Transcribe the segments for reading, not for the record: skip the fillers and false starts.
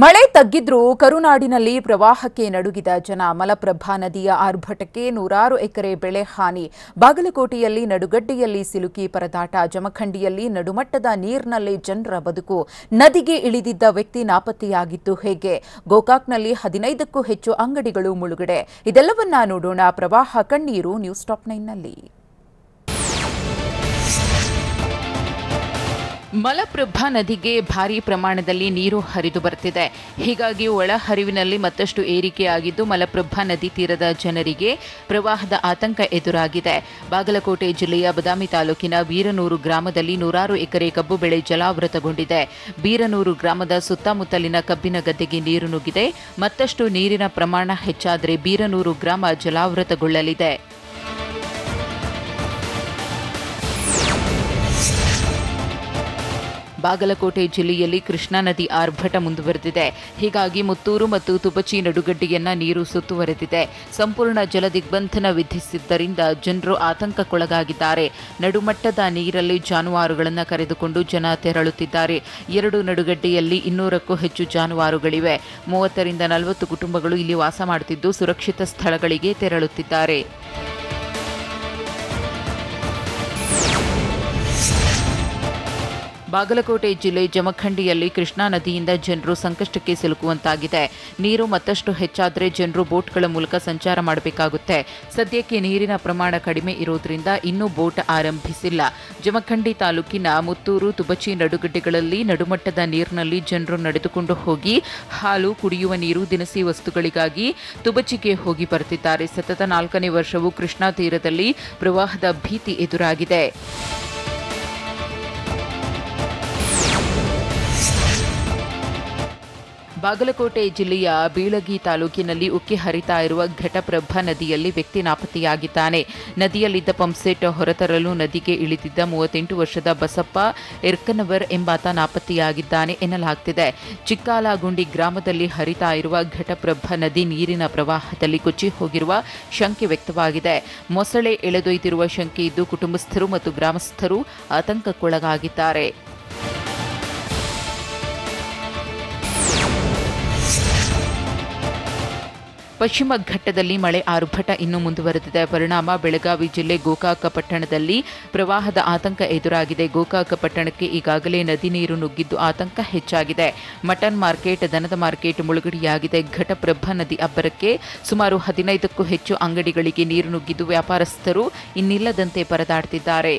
ಮಳೆ ತಗ್ಗಿದ್ರೂ ಕರುನಾಡಿನಲ್ಲಿ ಪ್ರವಾಹಕ್ಕೆ ನಡುಗಿದ ಜನ. ಮಲಪ್ರಭಾ ನದಿಯ ಆರ್ಭಟಕ್ಕೆ ನೂರಾರು ಎಕರೆ ಬೆಳೆ ಹಾನಿ. ಬಾಗಲಕೋಟೆಯಲ್ಲಿ ನಡುಗಡ್ಡೆಯಲ್ಲಿ ಸಿಲುಕಿ ಪರದಾಟ. ಜಮಖಂಡಿಯಲ್ಲಿ ನಡುಮಟ್ಟದ ನೀರಿನಲ್ಲಿ ಜನರ ಬದುಕು. ನದಿಗೆ ಇಳಿದಿದ್ದ ವ್ಯಕ್ತಿ ನಾಪತ್ತೆಯಾಗಿದ್ದು ಹೇಗೆ? ಗೋಕಾಕ್ನಲ್ಲಿ 15ಕ್ಕೂ ಹೆಚ್ಚು ಅಂಗಡಿಗಳು ಮುಳುಗಡೆ. ಇದೆಲ್ಲವನ್ನ ನೋಡೋಣ ಪ್ರವಾಹ ಕಣ್ಣೀರು ನ್ಯೂಸ್ ಟಾಪ್ 9ನಲ್ಲಿ. ಮಲಪ್ರಭಾ ನದಿಗೆ ಭಾರೀ ಪ್ರಮಾಣದಲ್ಲಿ ನೀರು ಹರಿದು ಬರುತ್ತಿದೆ. ಹೀಗಾಗಿ ಒಳಹರಿವಿನಲ್ಲಿ ಮತ್ತಷ್ಟು ಏರಿಕೆಯಾಗಿದ್ದು ಮಲಪ್ರಭಾ ನದಿ ತೀರದ ಜನರಿಗೆ ಪ್ರವಾಹದ ಆತಂಕ ಎದುರಾಗಿದೆ. ಬಾಗಲಕೋಟೆ ಜಿಲ್ಲೆಯ ಬದಾಮಿ ತಾಲೂಕಿನ ಬೀರನೂರು ಗ್ರಾಮದಲ್ಲಿ ನೂರಾರು ಎಕರೆ ಕಬ್ಬು ಬೆಳೆ ಜಲಾವೃತಗೊಂಡಿದೆ. ಬೀರನೂರು ಗ್ರಾಮದ ಸುತ್ತಮುತ್ತಲಿನ ಕಬ್ಬಿನ ಗದ್ದೆಗೆ ನೀರು ನುಗ್ಗಿದೆ. ಮತ್ತಷ್ಟು ನೀರಿನ ಪ್ರಮಾಣ ಹೆಚ್ಚಾದರೆ ಬೀರನೂರು ಗ್ರಾಮ ಜಲಾವೃತಗೊಳ್ಳಲಿದೆ. ಬಾಗಲಕೋಟೆ ಜಿಲ್ಲೆಯಲ್ಲಿ ಕೃಷ್ಣಾ ನದಿ ಆರ್ಭಟ ಮುಂದುವರೆದಿದೆ. ಹೀಗಾಗಿ ಮುತ್ತೂರು ಮತ್ತು ತುಬಚಿ ನಡುಗಡ್ಡೆಯನ್ನ ನೀರು ಸುತ್ತುವರೆದಿದೆ. ಸಂಪೂರ್ಣ ಜಲ ದಿಗ್ಬಂಧನ ವಿಧಿಸಿದ್ದರಿಂದ ಜನರು ಆತಂಕಕ್ಕೊಳಗಾಗಿದ್ದಾರೆ. ನಡುಮಟ್ಟದ ನೀರಲ್ಲಿ ಜಾನುವಾರುಗಳನ್ನು ಕರೆದುಕೊಂಡು ಜನ ತೆರಳುತ್ತಿದ್ದಾರೆ. 2 ನಡುಗಡ್ಡೆಯಲ್ಲಿ 200ಕ್ಕೂ ಹೆಚ್ಚು ಜಾನುವಾರುಗಳಿವೆ. 30ರಿಂದ 40 ಕುಟುಂಬಗಳು ಇಲ್ಲಿ ವಾಸ ಮಾಡುತ್ತಿದ್ದು ಸುರಕ್ಷಿತ ಸ್ಥಳಗಳಿಗೆ ತೆರಳುತ್ತಿದ್ದಾರೆ. ಬಾಗಲಕೋಟೆ ಜಿಲ್ಲೆ ಜಮಖಂಡಿಯಲ್ಲಿ ಕೃಷ್ಣಾ ನದಿಯಿಂದ ಜನರು ಸಂಕಷ್ಟಕ್ಕೆ ಸಿಲುಕುವಂತಾಗಿದೆ. ನೀರು ಮತ್ತಷ್ಟು ಹೆಚ್ಚಾದರೆ ಜನರು ಬೋಟ್ಗಳ ಮೂಲಕ ಸಂಚಾರ ಮಾಡಬೇಕಾಗುತ್ತೆ. ಸದ್ಯಕ್ಕೆ ನೀರಿನ ಪ್ರಮಾಣ ಕಡಿಮೆ ಇರೋದ್ರಿಂದ ಇನ್ನೂ ಬೋಟ್ ಆರಂಭಿಸಿಲ್ಲ. ಜಮಖಂಡಿ ತಾಲೂಕಿನ ಮುತ್ತೂರು ತುಬಚಿ ನಡುಗಡ್ಡೆಗಳಲ್ಲಿ ನಡುಮಟ್ಟದ ನೀರಿನಲ್ಲಿ ಜನರು ನಡೆದುಕೊಂಡು ಹೋಗಿ ಹಾಲು, ಕುಡಿಯುವ ನೀರು, ದಿನಸಿ ವಸ್ತುಗಳಿಗಾಗಿ ತುಬಚಿಗೆ ಹೋಗಿ ಬರುತ್ತಿದ್ದಾರೆ. ಸತತ 4ನೇ ವರ್ಷವೂ ಕೃಷ್ಣಾ ತೀರದಲ್ಲಿ ಪ್ರವಾಹದ ಭೀತಿ ಎದುರಾಗಿದೆ. ಬಾಗಲಕೋಟೆ ಜಿಲ್ಲೆಯ ಬೀಳಗಿ ತಾಲೂಕಿನಲ್ಲಿ ಉಕ್ಕಿ ಹರಿತಾ ಇರುವ ಘಟಪ್ರಭಾ ನದಿಯಲ್ಲಿ ವ್ಯಕ್ತಿ ನಾಪತ್ತೆಯಾಗಿದ್ದಾನೆ. ನದಿಯಲ್ಲಿದ್ದ ಪಂಪ್ಸೆಟ್ ಹೊರತರಲು ನದಿಗೆ ಇಳಿದಿದ್ದ 38 ವರ್ಷದ ಬಸಪ್ಪ ಎರ್ಕನವರ್ ಎಂಬಾತ ನಾಪತ್ತೆಯಾಗಿದ್ದಾನೆ ಎನ್ನಲಾಗ್ತಿದೆ. ಚಿಕ್ಕಾಲಗುಂಡಿ ಗ್ರಾಮದಲ್ಲಿ ಹರಿತಾ ಇರುವ ಘಟಪ್ರಭಾ ನದಿ ನೀರಿನ ಪ್ರವಾಹದಲ್ಲಿ ಕೊಚ್ಚಿ ಹೋಗಿರುವ ಶಂಕೆ ವ್ಯಕ್ತವಾಗಿದೆ. ಮೊಸಳೆ ಎಳೆದೊಯ್ದಿರುವ ಶಂಕೆ ಇದ್ದು ಕುಟುಂಬಸ್ಥರು ಮತ್ತು ಗ್ರಾಮಸ್ಥರು ಆತಂಕಕ್ಕೊಳಗಾಗಿದ್ದಾರೆ. ಪಶ್ಚಿಮ ಘಟ್ಟದಲ್ಲಿ ಮಳೆ ಆರ್ಭಟ ಇನ್ನೂ ಮುಂದುವರೆದಿದೆ. ಪರಿಣಾಮ ಬೆಳಗಾವಿ ಜಿಲ್ಲೆ ಗೋಕಾಕ ಪಟ್ಟಣದಲ್ಲಿ ಪ್ರವಾಹದ ಆತಂಕ ಎದುರಾಗಿದೆ. ಗೋಕಾಕ ಪಟ್ಟಣಕ್ಕೆ ಈಗಾಗಲೇ ನದಿ ನೀರು ನುಗ್ಗಿದ್ದು ಆತಂಕ ಹೆಚ್ಚಾಗಿದೆ. ಮಟನ್ ಮಾರ್ಕೆಟ್, ದನದ ಮಾರ್ಕೆಟ್ ಮುಳುಗಡೆಯಾಗಿದೆ. ಘಟಪ್ರಭಾ ನದಿ ಅಬ್ಬರಕ್ಕೆ ಸುಮಾರು 15ಕ್ಕೂ ಹೆಚ್ಚು ಅಂಗಡಿಗಳಿಗೆ ನೀರು ನುಗ್ಗಿದ್ದು ವ್ಯಾಪಾರಸ್ಥರು ಇನ್ನಿಲ್ಲದಂತೆ ಪರದಾಡ್ತಿದ್ದಾರೆ.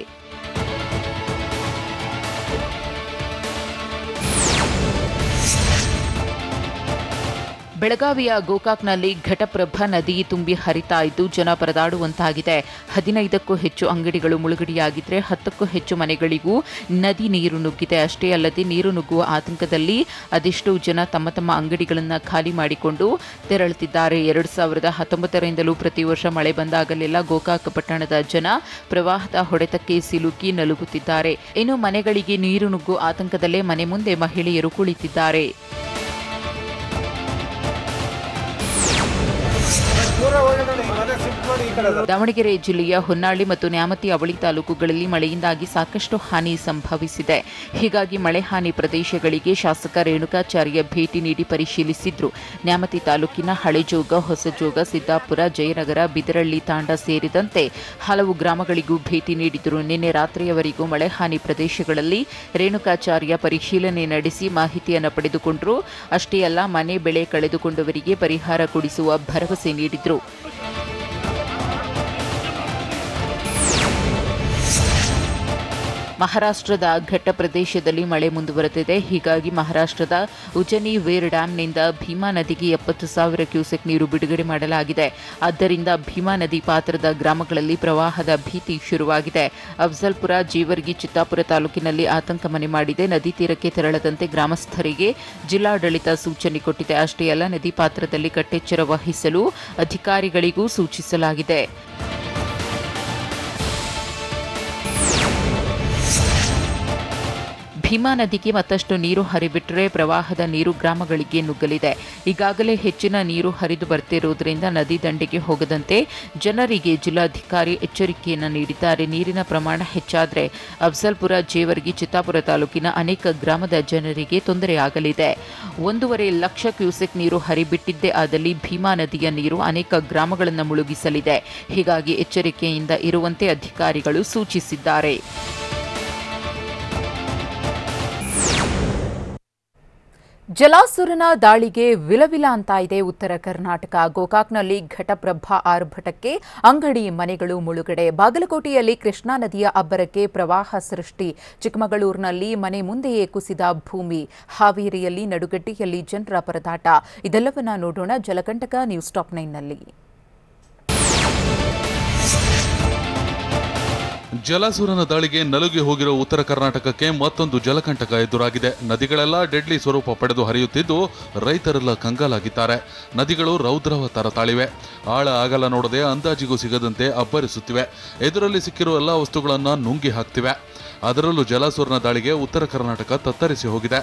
ಬೆಳಗಾವಿಯ ಗೋಕಾಕ್ನಲ್ಲಿ ಘಟಪ್ರಭಾ ನದಿ ತುಂಬಿ ಹರಿತಾ ಇದ್ದು ಜನ ಪರದಾಡುವಂತಾಗಿದೆ. 15ಕ್ಕೂ ಹೆಚ್ಚು ಅಂಗಡಿಗಳು ಮುಳುಗಡೆಯಾಗಿದ್ದರೆ 10ಕ್ಕೂ ಹೆಚ್ಚು ಮನೆಗಳಿಗೂ ನದಿ ನೀರು ನುಗ್ಗಿದೆ. ಅಷ್ಟೇ ಅಲ್ಲದೆ ನೀರು ನುಗ್ಗುವ ಆತಂಕದಲ್ಲಿ ಅದೆಷ್ಟೋ ಜನ ತಮ್ಮ ಅಂಗಡಿಗಳನ್ನು ಖಾಲಿ ಮಾಡಿಕೊಂಡು ತೆರಳುತ್ತಿದ್ದಾರೆ. 2019ರಿಂದಲೂ ಪ್ರತಿ ವರ್ಷ ಮಳೆ ಬಂದಾಗಲೆಲ್ಲ ಗೋಕಾಕ ಪಟ್ಟಣದ ಜನ ಪ್ರವಾಹದ ಹೊಡೆತಕ್ಕೆ ಸಿಲುಕಿ ನಲುಗುತ್ತಿದ್ದಾರೆ. ಇನ್ನು ಮನೆಗಳಿಗೆ ನೀರು ನುಗ್ಗುವ ಆತಂಕದಲ್ಲೇ ಮನೆ ಮುಂದೆ ಮಹಿಳೆಯರು ಕುಳಿತಿದ್ದಾರೆ. ದಾವಣಗೆರೆ ಜಿಲ್ಲೆಯ ಹೊನ್ನಾಳಿ ಮತ್ತು ನ್ಯಾಮತಿ ಅವಳಿ ತಾಲೂಕುಗಳಲ್ಲಿ ಮಳೆಯಿಂದಾಗಿ ಸಾಕಷ್ಟು ಹಾನಿ ಸಂಭವಿಸಿದೆ. ಹೀಗಾಗಿ ಮಳೆ ಹಾನಿ ಪ್ರದೇಶಗಳಿಗೆ ಶಾಸಕ ರೇಣುಕಾಚಾರ್ಯ ಭೇಟಿ ನೀಡಿ ಪರಿಶೀಲಿಸಿದ್ರು. ನ್ಯಾಮತಿ ತಾಲೂಕಿನ ಹಳೆಜೋಗ, ಹೊಸಜೋಗ, ಸಿದ್ದಾಪುರ, ಜಯನಗರ, ಬಿದರಳ್ಳಿ ತಾಂಡ ಸೇರಿದಂತೆ ಹಲವು ಗ್ರಾಮಗಳಿಗೂ ಭೇಟಿ ನೀಡಿದರು. ನಿನ್ನೆ ರಾತ್ರಿಯವರೆಗೂ ಮಳೆ ಹಾನಿ ಪ್ರದೇಶಗಳಲ್ಲಿ ರೇಣುಕಾಚಾರ್ಯ ಪರಿಶೀಲನೆ ನಡೆಸಿ ಮಾಹಿತಿಯನ್ನು ಪಡೆದುಕೊಂಡರು. ಅಷ್ಟೇ ಅಲ್ಲ, ಮನೆ ಬೆಳೆ ಕಳೆದುಕೊಂಡವರಿಗೆ ಪರಿಹಾರ ಕೊಡಿಸುವ ಭರವಸೆ ನೀಡಿದರು. ಮಹಾರಾಷ್ಟ್ರದ ಘಟ್ಟ ಪ್ರದೇಶದಲ್ಲಿ ಮಳೆ ಮುಂದುವರೆದಿದೆ. ಹೀಗಾಗಿ ಮಹಾರಾಷ್ಟ್ರದ ಉಜನಿ ವೇರ್ ಡ್ಯಾಂನಿಂದ ಭೀಮಾ ನದಿಗೆ 70,000 ಕ್ಯೂಸೆಕ್ ನೀರು ಬಿಡುಗಡೆ ಮಾಡಲಾಗಿದೆ. ಆದ್ದರಿಂದ ಭೀಮಾ ನದಿ ಪಾತ್ರದ ಗ್ರಾಮಗಳಲ್ಲಿ ಪ್ರವಾಹದ ಭೀತಿ ಶುರುವಾಗಿದೆ. ಅಫ್ಜಲ್ಪುರ, ಜೇವರ್ಗಿ, ಚಿತ್ತಾಪುರ ತಾಲೂಕಿನಲ್ಲಿ ಆತಂಕ ಮನೆ ಮಾಡಿದೆ. ನದಿ ತೀರಕ್ಕೆ ತೆರಳದಂತೆ ಗ್ರಾಮಸ್ಥರಿಗೆ ಜಿಲ್ಲಾಡಳಿತ ಸೂಚನೆ ಕೊಟ್ಟಿದೆ. ಅಷ್ಟೇ ಅಲ್ಲ, ನದಿ ಪಾತ್ರದಲ್ಲಿ ಕಟ್ಟೆಚ್ಚರ ವಹಿಸಲು ಅಧಿಕಾರಿಗಳಿಗೂ ಸೂಚಿಸಲಾಗಿದೆ. ಭೀಮಾ ನದಿಗೆ ಮತ್ತಷ್ಟು ನೀರು ಹರಿಬಿಟ್ಟರೆ ಪ್ರವಾಹದ ನೀರು ಗ್ರಾಮಗಳಿಗೆ ನುಗ್ಗಲಿದೆ. ಈಗಾಗಲೇ ಹೆಚ್ಚಿನ ನೀರು ಹರಿದು ಬರ್ತಿರುವುದರಿಂದ ನದಿ ದಂಡೆಗೆ ಹೋಗದಂತೆ ಜನರಿಗೆ ಜಿಲ್ಲಾಧಿಕಾರಿ ಎಚ್ಚರಿಕೆಯನ್ನು ನೀಡಿದ್ದಾರೆ. ನೀರಿನ ಪ್ರಮಾಣ ಹೆಚ್ಚಾದರೆ ಅಫ್ಜಲ್ಪುರ, ಜೇವರ್ಗಿ, ಚಿತ್ತಾಪುರ ತಾಲೂಕಿನ ಅನೇಕ ಗ್ರಾಮದ ಜನರಿಗೆ ತೊಂದರೆಯಾಗಲಿದೆ. 1.5 ಲಕ್ಷ ಕ್ಯೂಸೆಕ್ ನೀರು ಹರಿಬಿಟ್ಟಿದ್ದೇ ಆದಲ್ಲಿ ಭೀಮಾ ನದಿಯ ನೀರು ಅನೇಕ ಗ್ರಾಮಗಳನ್ನು ಮುಳುಗಿಸಲಿದೆ. ಹೀಗಾಗಿ ಎಚ್ಚರಿಕೆಯಿಂದ ಇರುವಂತೆ ಅಧಿಕಾರಿಗಳು ಸೂಚಿಸಿದ್ದಾರೆ. ಜಲಾಸುರನ ದಾಳಿಗೆ ವಿಲವಿಲ ಅಂತ ಇದೆ ಉತ್ತರ ಕರ್ನಾಟಕ. ಗೋಕಾಕ್ನಲ್ಲಿ ಘಟಪ್ರಭಾ ಆರ್ಭಟಕ್ಕೆ ಅಂಗಡಿ ಮನೆಗಳು ಮುಳುಗಡೆ. ಬಾಗಲಕೋಟೆಯಲ್ಲಿ ಕೃಷ್ಣಾ ನದಿಯ ಅಬ್ಬರಕ್ಕೆ ಪ್ರವಾಹ ಸೃಷ್ಟಿ. ಚಿಕ್ಕಮಗಳೂರಿನಲ್ಲಿ ಮನೆ ಮುಂದೆಯೇ ಕುಸಿದ ಭೂಮಿ. ಹಾವೇರಿಯಲ್ಲಿ ನಡುಗಡ್ಡೆಯಲ್ಲಿ ಜನರ ಪರದಾಟ. ಇದೆಲ್ಲವನ್ನ ನೋಡೋಣ ಜಲಕಂಟಕ ನ್ಯೂಸ್ ಟಾಪ್ 9ನಲ್ಲಿ. ಜಲಾಸುರನ ದಾಳಿಗೆ ನಲುಗಿ ಹೋಗಿರೋ ಉತ್ತರ ಕರ್ನಾಟಕಕ್ಕೆ ಮತ್ತೊಂದು ಜಲಕಂಟಕ ಎದುರಾಗಿದೆ. ನದಿಗಳೆಲ್ಲ ಡೆಡ್ಲಿ ಸ್ವರೂಪ ಪಡೆದು ಹರಿಯುತ್ತಿದ್ದು ರೈತರೆಲ್ಲ ಕಂಗಾಲಾಗಿದ್ದಾರೆ. ನದಿಗಳು ರೌದ್ರವತಾರ ತಾಳಿವೆ. ಆಳ ಆಗಲ ನೋಡದೆ ಅಂದಾಜಿಗೂ ಸಿಗದಂತೆ ಅಬ್ಬರಿಸುತ್ತಿವೆ. ಎದುರಲ್ಲಿ ಸಿಕ್ಕಿರುವ ಎಲ್ಲ ವಸ್ತುಗಳನ್ನು ನುಂಗಿ ಹಾಕ್ತಿವೆ. ಅದರಲ್ಲೂ ಜಲಾಸುರನ ದಾಳಿಗೆ ಉತ್ತರ ಕರ್ನಾಟಕ ತತ್ತರಿಸಿ ಹೋಗಿದೆ.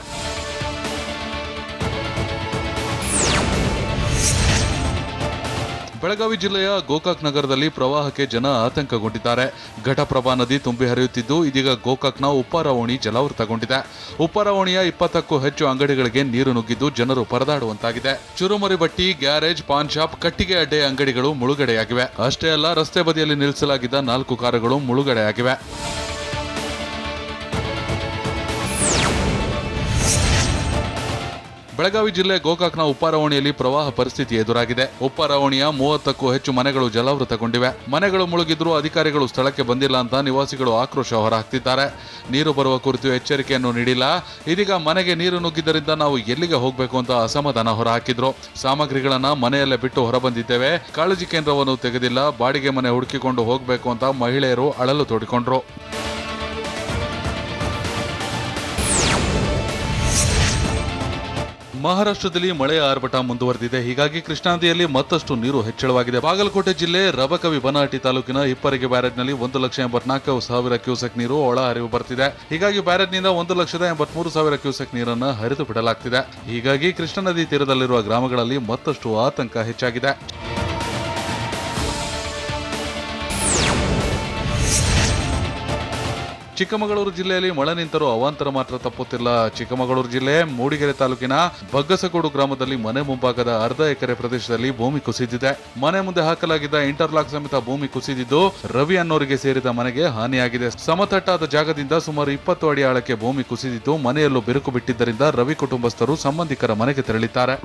ಬೆಳಗಾವಿ ಜಿಲ್ಲೆಯ ಗೋಕಾಕ್ ನಗರದಲ್ಲಿ ಪ್ರವಾಹಕ್ಕೆ ಜನ ಆತಂಕಗೊಂಡಿದ್ದಾರೆ. ಘಟಪ್ರಭಾ ನದಿ ತುಂಬಿ ಹರಿಯುತ್ತಿದ್ದು ಇದೀಗ ಗೋಕಾಕ್ನ ಉಪ್ಪಾರ ಓಣಿ ಜಲಾವೃತಗೊಂಡಿದೆ. ಉಪ್ಪಾರ ಓಣಿಯ 20ಕ್ಕೂ ಹೆಚ್ಚು ಅಂಗಡಿಗಳಿಗೆ ನೀರು ನುಗ್ಗಿದ್ದು ಜನರು ಪರದಾಡುವಂತಾಗಿದೆ. ಚುರುಮುರಿ ಬಟ್ಟಿ, ಗ್ಯಾರೇಜ್, ಪಾನ್ ಶಾಪ್, ಕಟ್ಟಿಗೆ ಅಡ್ಡೆ ಅಂಗಡಿಗಳು ಮುಳುಗಡೆಯಾಗಿವೆ. ಅಷ್ಟೇ ಅಲ್ಲ, ರಸ್ತೆ ಬದಿಯಲ್ಲಿ ನಿಲ್ಲಿಸಲಾಗಿದ್ದ 4 ಕಾರುಗಳು ಮುಳುಗಡೆಯಾಗಿವೆ. ಬೆಳಗಾವಿ ಜಿಲ್ಲೆ ಗೋಕಾಕ್ನ ಉಪ್ಪಾರ ಓಣಿಯಲ್ಲಿ ಪ್ರವಾಹ ಪರಿಸ್ಥಿತಿ ಎದುರಾಗಿದೆ. ಉಪ್ಪಾರ ಓಣಿಯ 30ಕ್ಕೂ ಹೆಚ್ಚು ಮನೆಗಳು ಜಲಾವೃತಗೊಂಡಿವೆ. ಮನೆಗಳು ಮುಳುಗಿದ್ರೂ ಅಧಿಕಾರಿಗಳು ಸ್ಥಳಕ್ಕೆ ಬಂದಿಲ್ಲ ಅಂತ ನಿವಾಸಿಗಳು ಆಕ್ರೋಶ ಹೊರಹಾಕ್ತಿದ್ದಾರೆ. ನೀರು ಬರುವ ಕುರಿತು ಎಚ್ಚರಿಕೆಯನ್ನು ನೀಡಿಲ್ಲ. ಇದೀಗ ಮನೆಗೆ ನೀರು ನುಗ್ಗಿದ್ದರಿಂದ ನಾವು ಎಲ್ಲಿಗೆ ಹೋಗಬೇಕು ಅಂತ ಅಸಮಾಧಾನ ಹೊರಹಾಕಿದ್ರು. ಸಾಮಗ್ರಿಗಳನ್ನ ಮನೆಯಲ್ಲೇ ಬಿಟ್ಟು ಹೊರಬಂದಿದ್ದೇವೆ. ಕಾಳಜಿ ಕೇಂದ್ರವನ್ನು ತೆಗೆದಿಲ್ಲ. ಬಾಡಿಗೆ ಮನೆ ಹುಡುಕಿಕೊಂಡು ಹೋಗಬೇಕು ಅಂತ ಮಹಿಳೆಯರು ಅಳಲು ತೋಡಿಕೊಂಡ್ರು. ಮಹಾರಾಷ್ಟ್ರದಲ್ಲಿ ಮಳೆಯ ಆರ್ಭಟ ಮುಂದುವರೆದಿದೆ. ಹೀಗಾಗಿ ಕೃಷ್ಣಾ ನದಿಯಲ್ಲಿ ಮತ್ತಷ್ಟು ನೀರು ಹೆಚ್ಚಳವಾಗಿದೆ. ಬಾಗಲಕೋಟೆ ಜಿಲ್ಲೆ ರಬಕವಿ ಬನಹಟ್ಟಿ ತಾಲೂಕಿನ ಹಿಪ್ಪರಗಿ ಬ್ಯಾರೇಜ್ನಲ್ಲಿ 1,84,000 ಕ್ಯೂಸೆಕ್ ನೀರು ಒಳ ಹರಿವು ಬರ್ತಿದೆ. ಹೀಗಾಗಿ ಬ್ಯಾರೇಜ್ನಿಂದ 1,83,000 ಕ್ಯೂಸೆಕ್ ನೀರನ್ನು ಹರಿದು ಬಿಡಲಾಗ್ತಿದೆ. ಹೀಗಾಗಿ ಕೃಷ್ಣಾ ನದಿ ತೀರದಲ್ಲಿರುವ ಗ್ರಾಮಗಳಲ್ಲಿ ಮತ್ತಷ್ಟು ಆತಂಕ ಹೆಚ್ಚಾಗಿದೆ. ಚಿಕ್ಕಮಗಳೂರು ಜಿಲ್ಲೆಯಲ್ಲಿ ಮಳೆ ನಿಂತರೂ ಅವಾಂತರ ಮಾತ್ರ ತಪ್ಪುತ್ತಿಲ್ಲ. ಚಿಕ್ಕಮಗಳೂರು ಜಿಲ್ಲೆ ಮೂಡಿಗೆರೆ ತಾಲೂಕಿನ ಬಗ್ಗಸಗೋಡು ಗ್ರಾಮದಲ್ಲಿ ಮನೆ ಮುಂಭಾಗದ ಅರ್ಧ ಎಕರೆ ಪ್ರದೇಶದಲ್ಲಿ ಭೂಮಿ ಕುಸಿದಿದೆ. ಮನೆ ಮುಂದೆ ಹಾಕಲಾಗಿದ್ದ ಇಂಟರ್ಲಾಕ್ ಸಮೇತ ಭೂಮಿ ಕುಸಿದಿದ್ದು ರವಿ ಅನ್ನೋರಿಗೆ ಸೇರಿದ ಮನೆಗೆ ಹಾನಿಯಾಗಿದೆ. ಸಮತಟ್ಟಾದ ಜಾಗದಿಂದ ಸುಮಾರು 20 ಅಡಿ ಆಳಕ್ಕೆ ಭೂಮಿ ಕುಸಿದಿದ್ದು ಮನೆಯಲ್ಲೂ ಬಿರುಕು ಬಿಟ್ಟಿದ್ದರಿಂದ ರವಿ ಕುಟುಂಬಸ್ಥರು ಸಂಬಂಧಿಕರ ಮನೆಗೆ ತೆರಳಿದ್ದಾರೆ.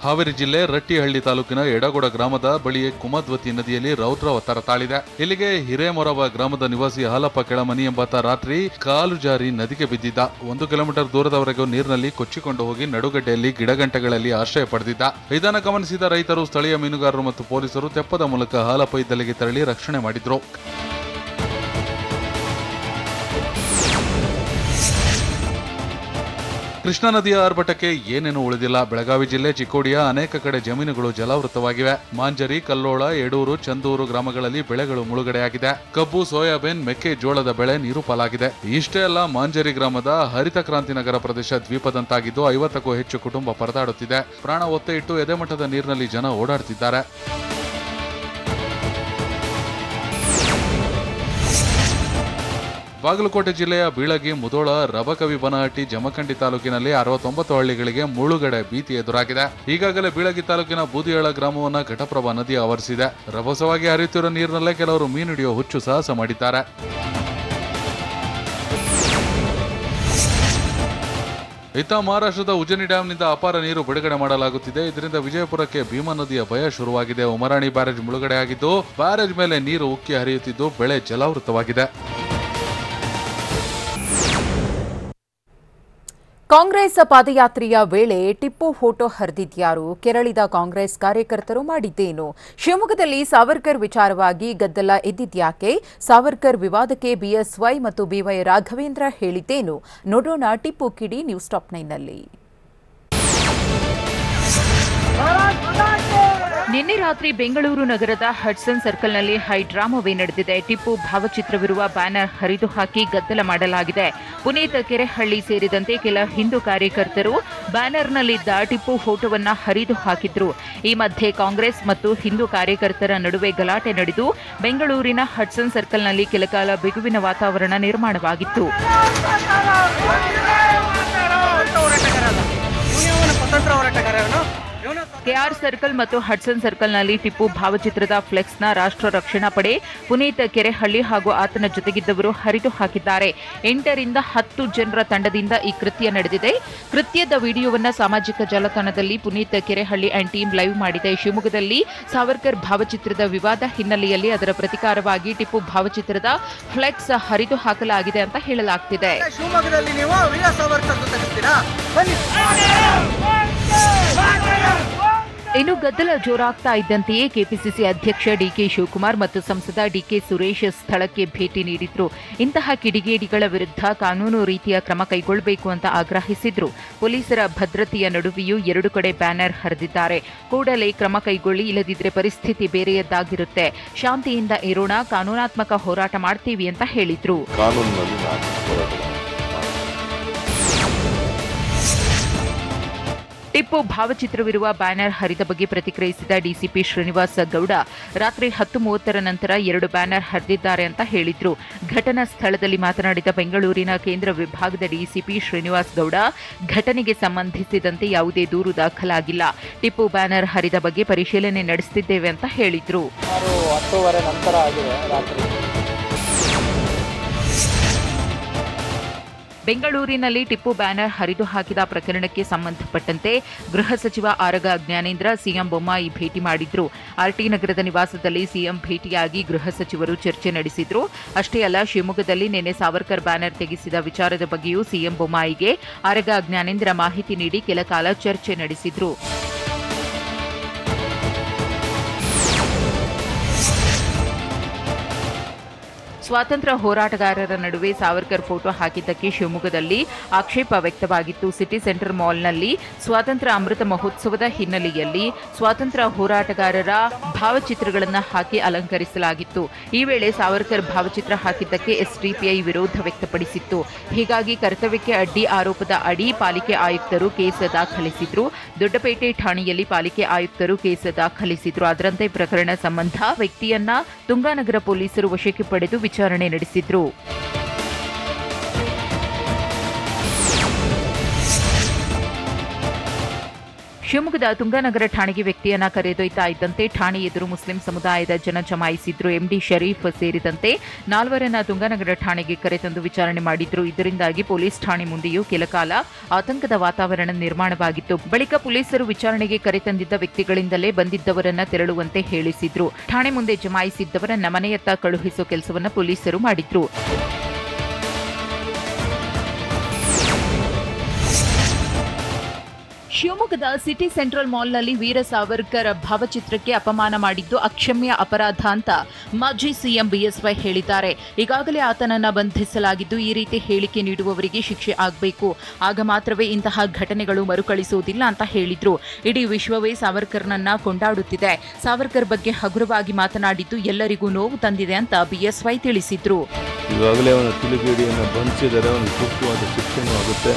ಹಾವೇರಿ ಜಿಲ್ಲೆ ರಟ್ಟಿಹಳ್ಳಿ ತಾಲೂಕಿನ ಎಡಗೋಡ ಗ್ರಾಮದ ಬಳಿಯೇ ಕುಮದ್ವತಿ ನದಿಯಲ್ಲಿ ರೌದ್ರಾವತಾರ ತಾಳಿದೆ. ಇಲ್ಲಿಗೆ ಹಿರೇಮೊರಬ ಗ್ರಾಮದ ನಿವಾಸಿ ಹಾಲಪ್ಪ ಕೆಳಮನಿ ಎಂಬಾತ ರಾತ್ರಿ ಕಾಲು ಜಾರಿ ನದಿಗೆ ಬಿದ್ದಿದ್ದ. 1 ಕಿಲೋಮೀಟರ್ ದೂರದವರೆಗೂ ನೀರಿನಲ್ಲಿ ಕೊಚ್ಚಿಕೊಂಡು ಹೋಗಿ ನಡುಗಡ್ಡೆಯಲ್ಲಿ ಗಿಡಗಂಟೆಗಳಲ್ಲಿ ಆಶ್ರಯ ಪಡೆದಿದ್ದ. ಇದನ್ನು ಗಮನಿಸಿದ ರೈತರು, ಸ್ಥಳೀಯ ಮೀನುಗಾರರು ಮತ್ತು ಪೊಲೀಸರು ತೆಪ್ಪದ ಮೂಲಕ ಹಾಲಪ್ಪ ಇದ್ದಲ್ಲಿಗೆ ತೆರಳಿ ರಕ್ಷಣೆ ಮಾಡಿದ್ರು. ಕೃಷ್ಣಾ ನದಿಯ ಆರ್ಭಟಕ್ಕೆ ಏನೇನು ಉಳಿದಿಲ್ಲ. ಬೆಳಗಾವಿ ಜಿಲ್ಲೆ ಚಿಕ್ಕೋಡಿಯ ಅನೇಕ ಕಡೆ ಜಮೀನುಗಳು ಜಲಾವೃತವಾಗಿವೆ. ಮಾಂಜರಿ, ಕಲ್ಲೋಳ, ಯಡೂರು, ಚಂದೂರು ಗ್ರಾಮಗಳಲ್ಲಿ ಬೆಳೆಗಳು ಮುಳುಗಡೆಯಾಗಿದೆ. ಕಬ್ಬು, ಸೋಯಾಬೀನ್, ಮೆಕ್ಕೆಜೋಳದ ಬೆಳೆ ನೀರು ಪಾಲಾಗಿದೆ. ಇಷ್ಟೇ ಅಲ್ಲ, ಮಾಂಜರಿ ಗ್ರಾಮದ ಹರಿತ ಕ್ರಾಂತಿ ನಗರ ಪ್ರದೇಶ ದ್ವೀಪದಂತಾಗಿದ್ದು 50ಕ್ಕೂ ಹೆಚ್ಚು ಕುಟುಂಬ ಪರದಾಡುತ್ತಿದೆ. ಪ್ರಾಣ ಒತ್ತೆ ಇಟ್ಟು ಎದೆಮಟ್ಟದ ನೀರಿನಲ್ಲಿ ಜನ ಓಡಾಡುತ್ತಿದ್ದಾರೆ. ಬಾಗಲಕೋಟೆ ಜಿಲ್ಲೆಯ ಬೀಳಗಿ, ಮುಧೋಳ, ರಬಕವಿ ಬನಹಟ್ಟಿ, ಜಮಖಂಡಿ ತಾಲೂಕಿನಲ್ಲಿ 69 ಹಳ್ಳಿಗಳಿಗೆ ಮುಳುಗಡೆ ಭೀತಿ ಎದುರಾಗಿದೆ. ಈಗಾಗಲೇ ಬೀಳಗಿ ತಾಲೂಕಿನ ಬೂದಿಯಾಳ ಗ್ರಾಮವನ್ನು ಘಟಪ್ರಭಾ ನದಿ ಆವರಿಸಿದೆ. ರಭಸವಾಗಿ ಹರಿಯುತ್ತಿರುವ ನೀರಿನಲ್ಲೇ ಕೆಲವರು ಮೀನು ಹಿಡಿಯುವ ಹುಚ್ಚು ಸಾಹಸ ಮಾಡಿದ್ದಾರೆ. ಇತ್ತ ಮಹಾರಾಷ್ಟ್ರದ ಉಜ್ಜನಿ ಡ್ಯಾಂನಿಂದ ಅಪಾರ ನೀರು ಬಿಡುಗಡೆ ಮಾಡಲಾಗುತ್ತಿದೆ. ಇದರಿಂದ ವಿಜಯಪುರಕ್ಕೆ ಭೀಮಾ ನದಿಯ ಭಯ ಶುರುವಾಗಿದೆ. ಉಮರಾಣಿ ಬ್ಯಾರೇಜ್ ಮುಳುಗಡೆಯಾಗಿದ್ದು ಬ್ಯಾರೇಜ್ ಮೇಲೆ ನೀರು ಉಕ್ಕಿ ಹರಿಯುತ್ತಿದ್ದು ಬೆಳೆ ಜಲಾವೃತವಾಗಿದೆ. ಕಾಂಗ್ರೆಸ್ ಪಾದಯಾತ್ರೆಯ ವೇಳೆ ಟಿಪ್ಪು ಫೋಟೋ ಹರಿದಿದ್ಯಾರು? ಕೆರಳಿದ ಕಾಂಗ್ರೆಸ್ ಕಾರ್ಯಕರ್ತರು ಮಾಡಿದ್ದೇನು? ಶಿವಮೊಗ್ಗದಲ್ಲಿ ಸಾವರ್ಕರ್ ವಿಚಾರವಾಗಿ ಗದ್ದಲ ಎದ್ದಿದ್ಯಾಕೆ? ಸಾವರ್ಕರ್ ವಿವಾದಕ್ಕೆ ಬಿಎಸ್ವೈ ಮತ್ತು ಬಿವೈ ರಾಘವೇಂದ್ರ ಹೇಳಿದ್ದೇನು? ನೋಡೋಣ ಟಿಪ್ಪು ಕಿಡಿ ನ್ಯೂಸ್ ಟಾಪ್ 9ನಲ್ಲಿ. ನಿನ್ನೆ ರಾತ್ರಿ ಬೆಂಗಳೂರು ನಗರದ ಹಡ್ಸನ್ ಸರ್ಕಲ್ನಲ್ಲಿ ಹೈಡ್ರಾಮವೇ ನಡೆದಿದೆ. ಟಿಪ್ಪು ಭಾವಚಿತ್ರವಿರುವ ಬ್ಯಾನರ್ ಹರಿದು ಹಾಕಿ ಗದ್ದಲ ಮಾಡಲಾಗಿದೆ. ಪುನೀತ್ ಕೆರೆಹಳ್ಳಿ ಸೇರಿದಂತೆ ಕೆಲ ಹಿಂದೂ ಕಾರ್ಯಕರ್ತರು ಬ್ಯಾನರ್ನಲ್ಲಿದ್ದ ಟಿಪ್ಪು ಫೋಟೋವನ್ನ ಹರಿದು ಹಾಕಿದ್ರು. ಈ ಮಧ್ಯೆ ಕಾಂಗ್ರೆಸ್ ಮತ್ತು ಹಿಂದೂ ಕಾರ್ಯಕರ್ತರ ನಡುವೆ ಗಲಾಟೆ ನಡೆದು ಬೆಂಗಳೂರಿನ ಹಡ್ಸನ್ ಸರ್ಕಲ್ನಲ್ಲಿ ಕೆಲಕಾಲ ಬಿಗುವಿನ ವಾತಾವರಣ ನಿರ್ಮಾಣವಾಗಿತ್ತು. ಕೆಆರ್ ಸರ್ಕಲ್ ಮತ್ತು ಹಡ್ಸನ್ ಸರ್ಕಲ್ನಲ್ಲಿ ಟಿಪ್ಪು ಭಾವಚಿತ್ರದ ಫ್ಲೆಕ್ಸ್ನ ರಾಷ್ಟ್ರ ರಕ್ಷಣಾ ಪಡೆ, ಪುನೀತ್ ಕೆರೆಹಳ್ಳಿ ಹಾಗೂ ಆತನ ಜೊತೆಗಿದ್ದವರು ಹರಿದು ಹಾಕಿದ್ದಾರೆ. 8 ರಿಂದ 10 ಜನರ ತಂಡದಿಂದ ಈ ಕೃತ್ಯ ನಡೆದಿದೆ. ಕೃತ್ಯದ ವಿಡಿಯೋವನ್ನು ಸಾಮಾಜಿಕ ಜಾಲತಾಣದಲ್ಲಿ Puneeth Kerehalli and team live ಮಾಡಿದೆ. ಶಿವಮೊಗ್ಗದಲ್ಲಿ ಸಾವರ್ಕರ್ ಭಾವಚಿತ್ರದ ವಿವಾದ ಹಿನ್ನೆಲೆಯಲ್ಲಿ ಅದರ ಪ್ರತಿಕಾರವಾಗಿ ಟಿಪ್ಪು ಭಾವಚಿತ್ರದ ಫ್ಲೆಕ್ಸ್ ಹರಿದು ಹಾಕಲಾಗಿದೆ ಅಂತ ಹೇಳಲಾಗ್ತಿದೆ. ಇನ್ನು ಗದ್ದಲ ಜೋರಾಗ್ತಾ ಇದ್ದಂತೆಯೇ ಕೆಪಿಸಿಸಿ ಅಧ್ಯಕ್ಷ ಡಿಕೆ ಶಿವಕುಮಾರ್ ಮತ್ತು ಸಂಸದ ಡಿಕೆ ಸುರೇಶ್ ಸ್ಥಳಕ್ಕೆ ಭೇಟಿ ನೀಡಿದ್ರು. ಇಂತಹ ಕಿಡಿಗೇಡಿಗಳ ವಿರುದ್ಧ ಕಾನೂನು ರೀತಿಯ ಕ್ರಮ ಕೈಗೊಳ್ಳಬೇಕು ಅಂತ ಆಗ್ರಹಿಸಿದ್ರು. ಪೊಲೀಸರ ಭದ್ರತೆಯ ನಡುವೆಯೂ 2 ಕಡೆ ಬ್ಯಾನರ್ ಹರಿದಿದ್ದಾರೆ. ಕೂಡಲೇ ಕ್ರಮ ಕೈಗೊಳ್ಳಿ, ಇಲ್ಲದಿದ್ರೆ ಪರಿಸ್ಥಿತಿ ಬೇರೆಯದ್ದಾಗಿರುತ್ತೆ. ಶಾಂತಿಯಿಂದ ಇರೋಣ, ಕಾನೂನಾತ್ಮಕ ಹೋರಾಟ ಮಾಡ್ತೀವಿ ಅಂತ ಹೇಳಿದ್ರು. ಟಿಪ್ಪು ಭಾವಚಿತ್ರವಿರುವ ಬ್ಯಾನರ್ ಹರಿದ ಬಗ್ಗೆ ಪ್ರತಿಕ್ರಿಯಿಸಿದ ಡಿಸಿಪಿ ಶ್ರೀನಿವಾಸ್ ಗೌಡ, ರಾತ್ರಿ 10:30 ನಂತರ 2 ಬ್ಯಾನರ್ ಹರಿದಿದ್ದಾರೆ ಅಂತ ಹೇಳಿದ್ರು. ಘಟನಾ ಸ್ಥಳದಲ್ಲಿ ಮಾತನಾಡಿದ ಬೆಂಗಳೂರಿನ ಕೇಂದ್ರ ವಿಭಾಗದ ಡಿಸಿಪಿ ಶ್ರೀನಿವಾಸ್ ಗೌಡ, ಘಟನೆಗೆ ಸಂಬಂಧಿಸಿದಂತೆ ಯಾವುದೇ ದೂರು ದಾಖಲಾಗಿಲ್ಲ. ಟಿಪ್ಪು ಬ್ಯಾನರ್ ಹರಿದ ಬಗ್ಗೆ ಪರಿಶೀಲನೆ ನಡೆಸುತ್ತಿದ್ದೇವೆ ಅಂತ ಹೇಳಿದ್ರು. ಬೆಂಗಳೂರಿನಲ್ಲಿ ಟಿಪ್ಪು ಬ್ಯಾನರ್ ಹರಿದು ಹಾಕಿದ ಪ್ರಕರಣಕ್ಕೆ ಸಂಬಂಧಪಟ್ಟಂತೆ ಗೃಹ ಸಚಿವ ಆರಗ ಜ್ಞಾನೇಂದ್ರ ಸಿಎಂ ಬೊಮ್ಮಾಯಿ ಭೇಟಿ ಮಾಡಿದ್ರು. ಆರ್ಟಿ ನಗರದ ನಿವಾಸದಲ್ಲಿ ಸಿಎಂ ಭೇಟಿಯಾಗಿ ಗೃಹ ಸಚಿವರು ಚರ್ಚೆ ನಡೆಸಿದ್ರು. ಅಷ್ಟೇ ಅಲ್ಲ, ಶಿವಮೊಗ್ಗದಲ್ಲಿ ನಿನ್ನೆ ಸಾವರ್ಕರ್ ಬ್ಯಾನರ್ ತೆಗೆಸಿದ ವಿಚಾರದ ಬಗ್ಗೆಯೂ ಸಿಎಂ ಬೊಮ್ಮಾಯಿಗೆ ಆರಗ ಜ್ಞಾನೇಂದ್ರ ಮಾಹಿತಿ ನೀಡಿ ಕೆಲ ಕಾಲ ಚರ್ಚೆ ನಡೆಸಿದ್ರು. ಸ್ವಾತಂತ್ರ್ಯ ಹೋರಾಟಗಾರರ ನಡುವೆ ಸಾವರ್ಕರ್ ಫೋಟೋ ಹಾಕಿದ್ದಕ್ಕೆ ಶಿವಮೊಗ್ಗದಲ್ಲಿ ಆಕ್ಷೇಪ ವ್ಯಕ್ತವಾಗಿತ್ತು. ಸಿಟಿ ಸೆಂಟರ್ ಮಾಲ್ನಲ್ಲಿ ಸ್ವಾತಂತ್ರ್ಯ ಅಮೃತ ಮಹೋತ್ಸವದ ಹಿನ್ನೆಲೆಯಲ್ಲಿ ಸ್ವಾತಂತ್ರ್ಯ ಹೋರಾಟಗಾರರ ಭಾವಚಿತ್ರಗಳನ್ನು ಹಾಕಿ ಅಲಂಕರಿಸಲಾಗಿತ್ತು. ಈ ವೇಳೆ ಸಾವರ್ಕರ್ ಭಾವಚಿತ್ರ ಹಾಕಿದ್ದಕ್ಕೆ ಎಸ್ಡಿಪಿಐ ವಿರೋಧ ವ್ಯಕ್ತಪಡಿಸಿತ್ತು. ಹೀಗಾಗಿ ಕರ್ತವ್ಯಕ್ಕೆ ಅಡ್ಡಿ ಆರೋಪದ ಅಡಿ ಪಾಲಿಕೆ ಆಯುಕ್ತರು ಕೇಸ್ ದಾಖಲಿಸಿದ್ರು. ದೊಡ್ಡಪೇಟೆ ಠಾಣೆಯಲ್ಲಿ ಪಾಲಿಕೆ ಆಯುಕ್ತರು ಕೇಸ್ ದಾಖಲಿಸಿದ್ರು. ಅದರಂತೆ ಪ್ರಕರಣ ಸಂಬಂಧ ವ್ಯಕ್ತಿಯನ್ನ ತುಂಗಾನಗರ ಪೊಲೀಸರು ವಶಕ್ಕೆ ಪಡೆದು ವಿಚಾರಣೆ ನಡೆಸಿದ್ರು. ಶಿವಮೊಗ್ಗದ ತುಂಗಾನಗರ ಠಾಣೆಗೆ ವ್ಯಕ್ತಿಯನ್ನ ಕರೆದೊಯ್ತಾ ಇದ್ದಂತೆ ಠಾಣೆ ಎದುರು ಮುಸ್ಲಿಂ ಸಮುದಾಯದ ಜನ ಜಮಾಯಿಸಿದ್ರು. ಎಂಡಿ ಶರೀಫ್ ಸೇರಿದಂತೆ 4 ತುಂಗಾನಗರ ಠಾಣೆಗೆ ಕರೆತಂದು ವಿಚಾರಣೆ ಮಾಡಿದ್ರು. ಇದರಿಂದಾಗಿ ಪೊಲೀಸ್ ಠಾಣೆ ಮುಂದೆಯೂ ಕೆಲಕಾಲ ಆತಂಕದ ವಾತಾವರಣ ನಿರ್ಮಾಣವಾಗಿತ್ತು. ಬಳಿಕ ಪೊಲೀಸರು ವಿಚಾರಣೆಗೆ ಕರೆತಂದಿದ್ದ ವ್ಯಕ್ತಿಗಳಿಂದಲೇ ಬಂದಿದ್ದವರನ್ನ ತೆರಳುವಂತೆ ಹೇಳಿಸಿದ್ರು. ಠಾಣೆ ಮುಂದೆ ಜಮಾಯಿಸಿದ್ದವರನ್ನ ಮನೆಯತ್ತ ಕಳುಹಿಸೋ ಕೆಲಸವನ್ನ ಪೊಲೀಸರು ಮಾಡಿದ್ರು. ಶಿವಮೊಗ್ಗದ ಸಿಟಿ ಸೆಂಟ್ರಲ್ ಮಾಲ್ನಲ್ಲಿ ವೀರ ಸಾವರ್ಕರ್ ಭಾವಚಿತ್ರಕ್ಕೆ ಅಪಮಾನ ಮಾಡಿದ್ದು ಅಕ್ಷಮ್ಯ ಅಪರಾಧ ಅಂತ ಮಾಜಿ ಸಿಎಂ ಬಿಎಸ್ವೈ ಹೇಳಿದ್ದಾರೆ. ಈಗಾಗಲೇ ಆತನನ್ನ ಬಂಧಿಸಲಾಗಿದ್ದು, ಈ ರೀತಿ ಹೇಳಿಕೆ ನೀಡುವವರಿಗೆ ಶಿಕ್ಷೆ ಆಗಬೇಕು. ಆಗ ಮಾತ್ರವೇ ಇಂತಹ ಘಟನೆಗಳು ಮರುಕಳಿಸುವುದಿಲ್ಲ ಅಂತ ಹೇಳಿದ್ರು. ಇಡೀ ವಿಶ್ವವೇ ಸಾವರ್ಕರ್ನನ್ನ ಕೊಂಡಾಡುತ್ತಿದೆ. ಸಾವರ್ಕರ್ ಬಗ್ಗೆ ಹಗುರವಾಗಿ ಮಾತನಾಡಿದ್ದು ಎಲ್ಲರಿಗೂ ನೋವು ತಂದಿದೆ ಅಂತ ಬಿಎಸ್ವೈ ತಿಳಿಸಿದ್ರು. ಈಗಾಗಲೇ ಅವನ ತಿಳಿಗೇಡಿಯನ್ನು ಬಂಧಿಸಿದರೆ ಅವನಿಗೆ ಸೂಕ್ತವಾದ ಶಿಕ್ಷೆನೂ ಆಗುತ್ತೆ.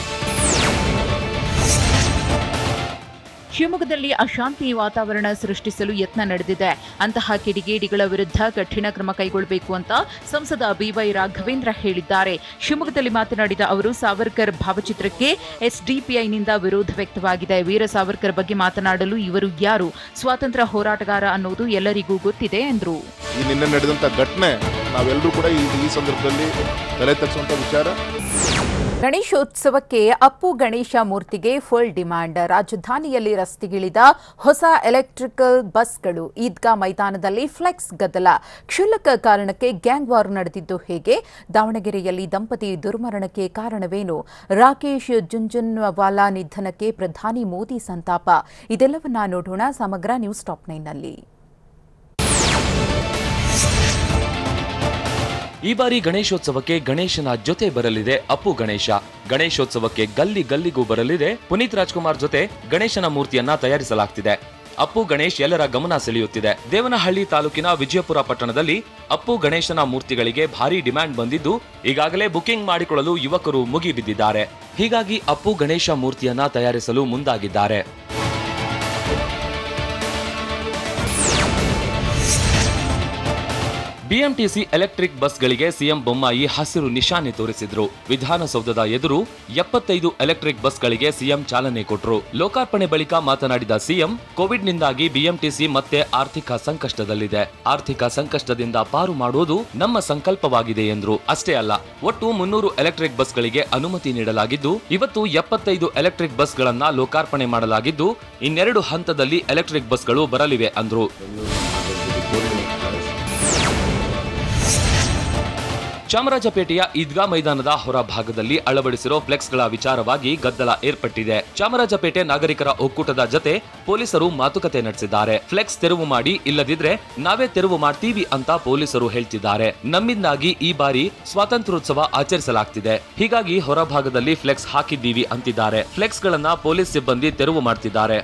ಶಿವಮೊಗ್ಗದಲ್ಲಿ ಅಶಾಂತಿ ವಾತಾವರಣ ಸೃಷ್ಟಿಸಲು ಯತ್ನ ನಡೆದಿದೆ. ಅಂತಹ ಕಿಡಿಗೇಡಿಗಳ ವಿರುದ್ಧ ಕಠಿಣ ಕ್ರಮ ಕೈಗೊಳ್ಳಬೇಕು ಅಂತ ಸಂಸದ ಬಿವೈ ರಾಘವೇಂದ್ರ ಹೇಳಿದ್ದಾರೆ. ಶಿವಮೊಗ್ಗದಲ್ಲಿ ಮಾತನಾಡಿದ ಅವರು, ಸಾವರ್ಕರ್ ಭಾವಚಿತ್ರಕ್ಕೆ ಎಸ್ಡಿಪಿಐನಿಂದ ವಿರೋಧ ವ್ಯಕ್ತವಾಗಿದೆ. ವೀರ ಸಾವರ್ಕರ್ ಬಗ್ಗೆ ಮಾತನಾಡಲು ಇವರು ಯಾರು? ಸ್ವಾತಂತ್ರ್ಯ ಹೋರಾಟಗಾರ ಅನ್ನೋದು ಎಲ್ಲರಿಗೂ ಗೊತ್ತಿದೆ ಎಂದರು. ಈ ನಿನ್ನೆ ನಡೆದಂತ ಘಟನೆ ನಾವೆಲ್ಲರೂ ಕೂಡ ಈ ಸಂದರ್ಭದಲ್ಲಿ ತಲೆ ತಗ್ಗಿಸುವಂತ ವಿಚಾರ. ಗಣೇಶೋತ್ಸವಕ್ಕೆ ಅಪ್ಪು ಗಣೇಶ ಮೂರ್ತಿಗೆ ಫುಲ್ ಡಿಮ್ಯಾಂಡ್. ರಾಜಧಾನಿಯಲ್ಲಿ ರಸ್ತೆಗಿಳಿದ ಹೊಸ ಎಲೆಕ್ಟ್ರಿಕಲ್ ಬಸ್ಗಳು. ಈದ್ಗಾ ಮೈದಾನದಲ್ಲಿ ಫ್ಲೆಕ್ಸ್ ಗದ್ದಲ. ಕ್ಷುಲ್ಲಕ ಕಾರಣಕ್ಕೆ ಗ್ಯಾಂಗ್ ವಾರ್ ನಡೆದಿದ್ದು ಹೇಗೆ? ದಾವಣಗೆರೆಯಲ್ಲಿ ದಂಪತಿ ದುರ್ಮರಣಕ್ಕೆ ಕಾರಣವೇನು? ರಾಕೇಶ್ ಜುಂಜುನ್ವಾಲಾ ನಿಧನಕ್ಕೆ ಪ್ರಧಾನಿ ಮೋದಿ ಸಂತಾಪ. ಇದೆಲ್ಲವನ್ನ ನೋಡೋಣ ಸಮಗ್ರ ನ್ಯೂಸ್ ಟಾಪ್ 9ನಲ್ಲಿ. ಈ ಬಾರಿ ಗಣೇಶೋತ್ಸವಕ್ಕೆ ಗಣೇಶನ ಜೊತೆ ಬರಲಿದೆ ಅಪ್ಪು ಗಣೇಶ. ಗಣೇಶೋತ್ಸವಕ್ಕೆ ಗಲ್ಲಿ ಗಲ್ಲಿಗೂ ಬರಲಿದೆ ಪುನೀತ್ ರಾಜ್ಕುಮಾರ್ ಜೊತೆ ಗಣೇಶನ ಮೂರ್ತಿಯನ್ನ ತಯಾರಿಸಲಾಗ್ತಿದೆ. ಅಪ್ಪು ಗಣೇಶ್ ಎಲ್ಲರ ಗಮನ ಸೆಳೆಯುತ್ತಿದೆ. ದೇವನಹಳ್ಳಿ ತಾಲೂಕಿನ ವಿಜಯಪುರ ಪಟ್ಟಣದಲ್ಲಿ ಅಪ್ಪು ಗಣೇಶನ ಮೂರ್ತಿಗಳಿಗೆ ಭಾರಿ ಡಿಮ್ಯಾಂಡ್ ಬಂದಿದ್ದು ಈಗಾಗಲೇ ಬುಕಿಂಗ್ ಮಾಡಿಕೊಳ್ಳಲು ಯುವಕರು ಮುಗಿಬಿದ್ದಿದ್ದಾರೆ. ಹೀಗಾಗಿ ಅಪ್ಪು ಗಣೇಶ ಮೂರ್ತಿಯನ್ನ ತಯಾರಿಸಲು ಮುಂದಾಗಿದ್ದಾರೆ. ಬಿಎಂಟಿಸಿ ಎಲೆಕ್ಟ್ರಿಕ್ ಬಸ್ಗಳಿಗೆ ಸಿಎಂ ಬೊಮ್ಮಾಯಿ ಹಸಿರು ನಿಶಾನೆ ತೋರಿಸಿದ್ರು. ವಿಧಾನಸೌಧದ ಎದುರು 75 ಎಲೆಕ್ಟ್ರಿಕ್ ಬಸ್ಗಳಿಗೆ ಸಿಎಂ ಚಾಲನೆ ಕೊಟ್ಟರು. ಲೋಕಾರ್ಪಣೆ ಬಳಿಕ ಮಾತನಾಡಿದ ಸಿಎಂ, ಕೋವಿಡ್ನಿಂದಾಗಿ ಬಿಎಂಟಿಸಿ ಮತ್ತೆ ಆರ್ಥಿಕ ಸಂಕಷ್ಟದಲ್ಲಿದೆ. ಆರ್ಥಿಕ ಸಂಕಷ್ಟದಿಂದ ಪಾರು ಮಾಡುವುದು ನಮ್ಮ ಸಂಕಲ್ಪವಾಗಿದೆ ಎಂದ್ರು. ಅಷ್ಟೇ ಅಲ್ಲ, ಒಟ್ಟು 300 ಎಲೆಕ್ಟ್ರಿಕ್ ಬಸ್ಗಳಿಗೆ ಅನುಮತಿ ನೀಡಲಾಗಿದ್ದು ಇವತ್ತು 75 ಎಲೆಕ್ಟ್ರಿಕ್ ಬಸ್ಗಳನ್ನ ಲೋಕಾರ್ಪಣೆ ಮಾಡಲಾಗಿದ್ದು ಇನ್ನೆರಡು ಹಂತದಲ್ಲಿ ಎಲೆಕ್ಟ್ರಿಕ್ ಬಸ್ಗಳು ಬರಲಿವೆ ಅಂದ್ರು. ಚಾಮರಾಜಪೇಟೆಯ ಈದ್ಗಾ ಮೈದಾನದ ಹೊರ ಭಾಗದಲ್ಲಿ ಅಳವಡಿಸಿರೋ ಫ್ಲೆಕ್ಸ್ಗಳ ವಿಚಾರವಾಗಿ ಗದ್ದಲ ಏರ್ಪಟ್ಟಿದೆ. ಚಾಮರಾಜಪೇಟೆ ನಾಗರಿಕರ ಒಕ್ಕೂಟದ ಜತೆ ಪೊಲೀಸರು ಮಾತುಕತೆ ನಡೆಸಿದ್ದಾರೆ. ಫ್ಲೆಕ್ಸ್ ತೆರವು ಮಾಡಿ, ಇಲ್ಲದಿದ್ರೆ ನಾವೇ ತೆರವು ಮಾಡ್ತೀವಿ ಅಂತ ಪೊಲೀಸರು ಹೇಳ್ತಿದ್ದಾರೆ. ನಮ್ಮಿಂದಾಗಿ ಈ ಬಾರಿ ಸ್ವಾತಂತ್ರ್ಯೋತ್ಸವ ಆಚರಿಸಲಾಗ್ತಿದೆ, ಹೀಗಾಗಿ ಹೊರಭಾಗದಲ್ಲಿ ಫ್ಲೆಕ್ಸ್ ಹಾಕಿದ್ದೀವಿ ಅಂತಿದ್ದಾರೆ. ಫ್ಲೆಕ್ಸ್ ಗಳನ್ನ ಪೊಲೀಸ್ ಸಿಬ್ಬಂದಿ ತೆರವು ಮಾಡ್ತಿದ್ದಾರೆ.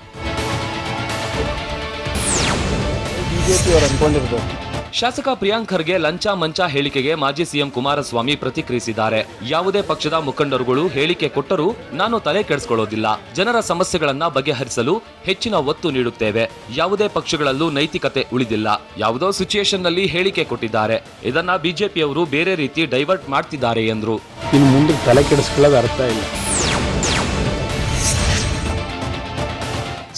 ಶಾಸಕ ಪ್ರಿಯಾಂಕ್ ಖರ್ಗೆ ಲಂಚ ಮಂಚ ಹೇಳಿಕೆಗೆ ಮಾಜಿ ಸಿಎಂ ಕುಮಾರಸ್ವಾಮಿ ಪ್ರತಿಕ್ರಿಯಿಸಿದ್ದಾರೆ. ಯಾವುದೇ ಪಕ್ಷದ ಮುಖಂಡರುಗಳು ಹೇಳಿಕೆ ಕೊಟ್ಟರೂ ನಾನು ತಲೆ ಕೆಡಿಸಿಕೊಳ್ಳೋದಿಲ್ಲ. ಜನರ ಸಮಸ್ಯೆಗಳನ್ನ ಬಗೆಹರಿಸಲು ಹೆಚ್ಚಿನ ಒತ್ತು ನೀಡುತ್ತೇವೆ. ಯಾವುದೇ ಪಕ್ಷಗಳಲ್ಲೂ ನೈತಿಕತೆ ಉಳಿದಿಲ್ಲ. ಯಾವುದೋ ಸಿಚುಯೇಷನ್ ನಲ್ಲಿ ಹೇಳಿಕೆ ಕೊಟ್ಟಿದ್ದಾರೆ. ಇದನ್ನ ಬಿಜೆಪಿಯವರು ಬೇರೆ ರೀತಿ ಡೈವರ್ಟ್ ಮಾಡ್ತಿದ್ದಾರೆ ಎಂದ್ರು. ಇನ್ನು ಮುಂದೆ ತಲೆ ಕೆಡಿಸಿಕೊಳ್ಳೋದು ಅರ್ಥ ಇಲ್ಲ.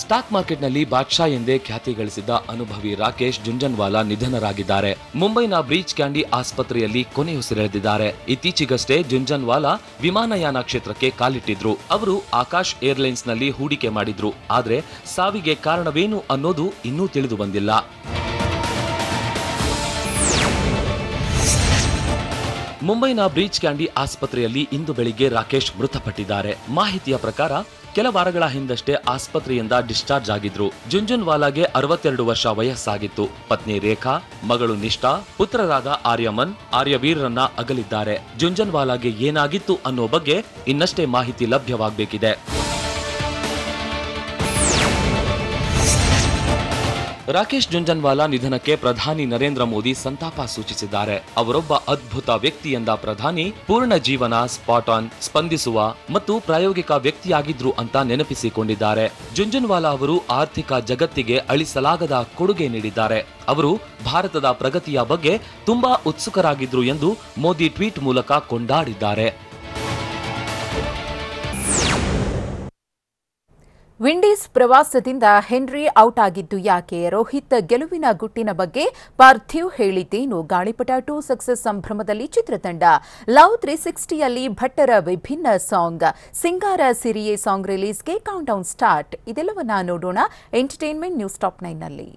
ಸ್ಟಾಕ್ ಮಾರ್ಕೆಟ್ನಲ್ಲಿ ಬಾದ್ಶಾ ಎಂದೇ ಖ್ಯಾತಿ ಗಳಿಸಿದ್ದ ಅನುಭವಿ ರಾಕೇಶ್ ಜುಂಜನ್ವಾಲಾ ನಿಧನರಾಗಿದ್ದಾರೆ. ಮುಂಬೈನ ಬ್ರೀಚ್ ಕ್ಯಾಂಡಿ ಆಸ್ಪತ್ರೆಯಲ್ಲಿ ಕೊನೆಯುಸಿರೆಳೆದಿದ್ದಾರೆ. ಇತ್ತೀಚೆಗಷ್ಟೇ ಜುಂಜನ್ವಾಲಾ ವಿಮಾನಯಾನ ಕ್ಷೇತ್ರಕ್ಕೆ ಕಾಲಿಟ್ಟಿದ್ರು. ಅವರು ಆಕಾಶ್ ಏರ್ಲೈನ್ಸ್ ನಲ್ಲಿ ಹೂಡಿಕೆ ಮಾಡಿದ್ರು. ಆದ್ರೆ ಸಾವಿಗೆ ಕಾರಣವೇನು ಅನ್ನೋದು ಇನ್ನೂ ತಿಳಿದು ಬಂದಿಲ್ಲ. ಮುಂಬೈನ ಬ್ರೀಚ್ ಕ್ಯಾಂಡಿ ಆಸ್ಪತ್ರೆಯಲ್ಲಿ ಇಂದು ಬೆಳಿಗ್ಗೆ ರಾಕೇಶ್ ಮೃತಪಟ್ಟಿದ್ದಾರೆ. ಮಾಹಿತಿಯ ಪ್ರಕಾರ ಕೆಲ ವಾರಗಳ ಹಿಂದಷ್ಟೇ ಆಸ್ಪತ್ರೆಯಿಂದ ಡಿಸ್ಚಾರ್ಜ್ ಆಗಿದ್ರು. ಜುಂಜನ್ವಾಲಾಗೆ 62 ವರ್ಷ ವಯಸ್ಸಾಗಿತ್ತು. ಪತ್ನಿ ರೇಖಾ, ಮಗಳು ನಿಷ್ಠಾ, ಪುತ್ರರಾದ ಆರ್ಯಮನ್, ಆರ್ಯವೀರರನ್ನ ಅಗಲಿದ್ದಾರೆ. ಜುಂಜನ್ವಾಲಾಗೆ ಏನಾಗಿತ್ತು ಅನ್ನೋ ಬಗ್ಗೆ ಇನ್ನಷ್ಟೇ ಮಾಹಿತಿ ಲಭ್ಯವಾಗಬೇಕಿದೆ. ರಾಕೇಶ್ ಜುಂಜನ್ವಾಲಾ ನಿಧನಕ್ಕೆ ಪ್ರಧಾನಿ ನರೇಂದ್ರ ಮೋದಿ ಸಂತಾಪ ಸೂಚಿಸಿದ್ದಾರೆ. ಅವರೊಬ್ಬ ಅದ್ಭುತ ವ್ಯಕ್ತಿ ಎಂದ ಪ್ರಧಾನಿ, ಪೂರ್ಣ ಜೀವನ ಸ್ಪಾಟ್ ಆನ್, ಸ್ಪಂದಿಸುವ ಮತ್ತು ಪ್ರಾಯೋಗಿಕ ವ್ಯಕ್ತಿಯಾಗಿದ್ರು ಅಂತ ನೆನಪಿಸಿಕೊಂಡಿದ್ದಾರೆ. ಜುಂಜನ್ವಾಲಾ ಅವರು ಆರ್ಥಿಕ ಜಗತ್ತಿಗೆ ಅಳಿಸಲಾಗದ ಕೊಡುಗೆ ನೀಡಿದ್ದಾರೆ. ಅವರು ಭಾರತದ ಪ್ರಗತಿಯ ಬಗ್ಗೆ ತುಂಬಾ ಉತ್ಸುಕರಾಗಿದ್ರು ಎಂದು ಮೋದಿ ಟ್ವೀಟ್ ಮೂಲಕ ಕೊಂಡಾಡಿದ್ದಾರೆ. ವಿಂಡೀಸ್ ಪ್ರವಾಸದಿಂದ ಹೆನ್ರಿ ಔಟ್ ಆಗಿದ್ದು ಯಾಕೆ? ರೋಹಿತ್ ಗೆಲುವಿನ ಗುಟ್ಟಿನ ಬಗ್ಗೆ ಪಾರ್ಥಿವ್ ಹೇಳಿದ್ದೇನು? ಗಾಳಿಪಟ 2 ಸಕ್ಸಸ್ ಸಂಭ್ರಮದಲ್ಲಿ ಚಿತ್ರತಂಡ. ಲವ್ 360ಯಲ್ಲಿ ಭಟ್ಟರ ವಿಭಿನ್ನ ಸಾಂಗ್. ಸಿಂಗಾರ ಸಿರಿಯೆ ಸಾಂಗ್ ರಿಲೀಸ್ಗೆ ಕೌಂಟ್ಡೌನ್ ಸ್ಟಾರ್ಟ್. ಇದೆಲ್ಲವನ್ನ ನೋಡೋಣ ಎಂಟರ್ಟೈನ್ಮೆಂಟ್ ನ್ಯೂಸ್ ಟಾಪ್ 9ನಲ್ಲಿ.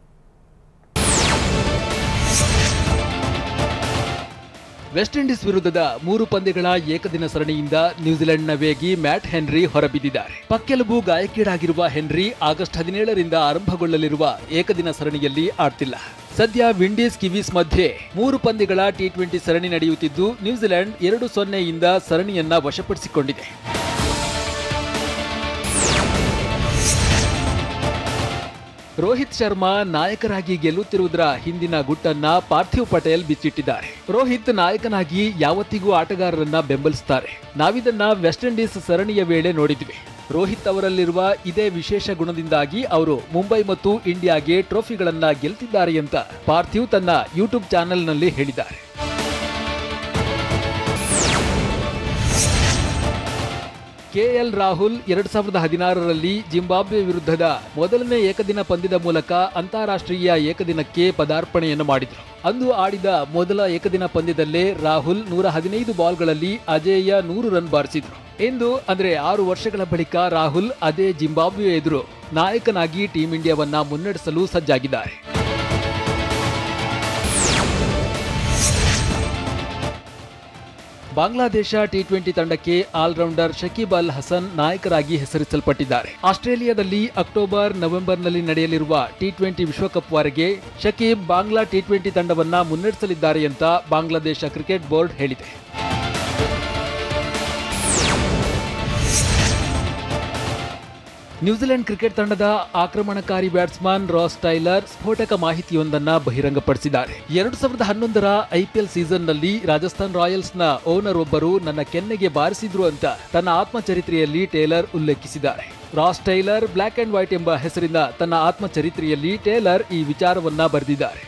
ವೆಸ್ಟ್ ಇಂಡೀಸ್ ವಿರುದ್ಧದ 3 ಪಂದ್ಯಗಳ ಏಕದಿನ ಸರಣಿಯಿಂದ ನ್ಯೂಜಿಲೆಂಡ್ನ ವೇಗಿ ಮ್ಯಾಟ್ ಹೆನ್ರಿ ಹೊರಬಿದ್ದಿದ್ದಾರೆ. ಪಕ್ಕೆಲುಬು ಗಾಯಕ್ಕೀಡಾಗಿರುವ ಹೆನ್ರಿ ಆಗಸ್ಟ್ 17ರಿಂದ ಆರಂಭಗೊಳ್ಳಲಿರುವ ಏಕದಿನ ಸರಣಿಯಲ್ಲಿ ಆಡ್ತಿಲ್ಲ. ಸದ್ಯ ವಿಂಡೀಸ್ ಕಿವೀಸ್ ಮಧ್ಯೆ 3 ಪಂದ್ಯಗಳ ಟಿ20 ಸರಣಿ ನಡೆಯುತ್ತಿದ್ದು ನ್ಯೂಜಿಲೆಂಡ್ 2-0ಯಿಂದ ಸರಣಿಯನ್ನ ವಶಪಡಿಸಿಕೊಂಡಿದೆ. ರೋಹಿತ್ ಶರ್ಮಾ ನಾಯಕರಾಗಿ ಗೆಲ್ಲುತ್ತಿರುವುದರ ಹಿಂದಿನ ಗುಟ್ಟನ್ನ ಪಾರ್ಥಿವ್ ಪಟೇಲ್ ಬಿಚ್ಚಿಟ್ಟಿದ್ದಾರೆ. ರೋಹಿತ್ ನಾಯಕನಾಗಿ ಯಾವತ್ತಿಗೂ ಆಟಗಾರರನ್ನ ಬೆಂಬಲಿಸುತ್ತಾರೆ. ನಾವಿದನ್ನ ವೆಸ್ಟ್ ಇಂಡೀಸ್ ಸರಣಿಯ ವೇಳೆ ನೋಡಿದ್ವಿ. ರೋಹಿತ್ ಅವರಲ್ಲಿರುವ ಇದೇ ವಿಶೇಷ ಗುಣದಿಂದಾಗಿ ಅವರು ಮುಂಬೈ ಮತ್ತು ಇಂಡಿಯಾಗೆ ಟ್ರೋಫಿಗಳನ್ನ ಗೆಲ್ತಿದ್ದಾರೆ ಅಂತ ಪಾರ್ಥಿವ್ ತನ್ನ ಯೂಟ್ಯೂಬ್ ಚಾನೆಲ್ನಲ್ಲಿ ಹೇಳಿದ್ದಾರೆ. ಕೆಎಲ್ ರಾಹುಲ್ 2016ರಲ್ಲಿ ಜಿಂಬಾಬ್ವೆ ವಿರುದ್ಧದ ಮೊದಲನೇ ಏಕದಿನ ಪಂದ್ಯದ ಮೂಲಕ ಅಂತಾರಾಷ್ಟ್ರೀಯ ಏಕದಿನಕ್ಕೆ ಪದಾರ್ಪಣೆಯನ್ನು ಮಾಡಿದರು. ಅಂದು ಆಡಿದ ಮೊದಲ ಏಕದಿನ ಪಂದ್ಯದಲ್ಲೇ ರಾಹುಲ್ 115 ಬಾಲ್ಗಳಲ್ಲಿ ಅಜೇಯ 100 ರನ್ ಬಾರಿಸಿದ್ರು. ಇಂದು ಅಂದ್ರೆ 6 ವರ್ಷಗಳ ಬಳಿಕ ರಾಹುಲ್ ಅದೇ ಜಿಂಬಾಬ್ವೆ ಎದುರು ನಾಯಕನಾಗಿ ಟೀಂ ಇಂಡಿಯಾವನ್ನ ಮುನ್ನಡೆಸಲು ಸಜ್ಜಾಗಿದ್ದಾರೆ. ಬಾಂಗ್ಲಾದೇಶ ಟಿ20 ತಂಡಕ್ಕೆ ಆಲ್ರೌಂಡರ್ ಶಕೀಬ್ ಅಲ್ ಹಸನ್ ನಾಯಕರಾಗಿ ಹೆಸರಿಸಲ್ಪಟ್ಟಿದ್ದಾರೆ. ಆಸ್ಟ್ರೇಲಿಯಾದಲ್ಲಿ ಅಕ್ಟೋಬರ್-ನವೆಂಬರ್ನಲ್ಲಿ ನಡೆಯಲಿರುವ ಟಿ20 ವಿಶ್ವಕಪ್ ವರೆಗೆ ಶಕೀಬ್ ಬಾಂಗ್ಲಾ ಟಿ20 ತಂಡವನ್ನ ಮುನ್ನಡೆಸಲಿದ್ದಾರೆ ಅಂತ ಬಾಂಗ್ಲಾದೇಶ ಕ್ರಿಕೆಟ್ ಬೋರ್ಡ್ ಹೇಳಿದೆ. ನ್ಯೂಜಿಲೆಂಡ್ ಕ್ರಿಕೆಟ್ ತಂಡದ ಆಕ್ರಮಣಕಾರಿ ಬ್ಯಾಟ್ಸ್ಮನ್ ರಾಸ್ ಟೈಲರ್ ಸ್ಫೋಟಕ ಮಾಹಿತಿಯೊಂದನ್ನ ಬಹಿರಂಗಪಡಿಸಿದ್ದಾರೆ. 2011ರ ಐಪಿಎಲ್ ಸೀಸನ್ನಲ್ಲಿ ರಾಜಸ್ಥಾನ್ ರಾಯಲ್ಸ್ನ ಓನರ್ ಒಬ್ಬರು ನನ್ನ ಕೆನ್ನೆಗೆ ಬಾರಿಸಿದ್ರು ಅಂತ ತನ್ನ ಆತ್ಮಚರಿತ್ರೆಯಲ್ಲಿ ಟೇಲರ್ ಉಲ್ಲೇಖಿಸಿದ್ದಾರೆ. Raas tailor black and white ಎಂಬ ಹೆಸರಿನ ತನ್ನ ಆತ್ಮಚರಿತ್ರೆಯಲ್ಲಿ ಟೇಲರ್ ಈ ವಿಚಾರವನ್ನ ಬರೆದಿದ್ದಾರೆ.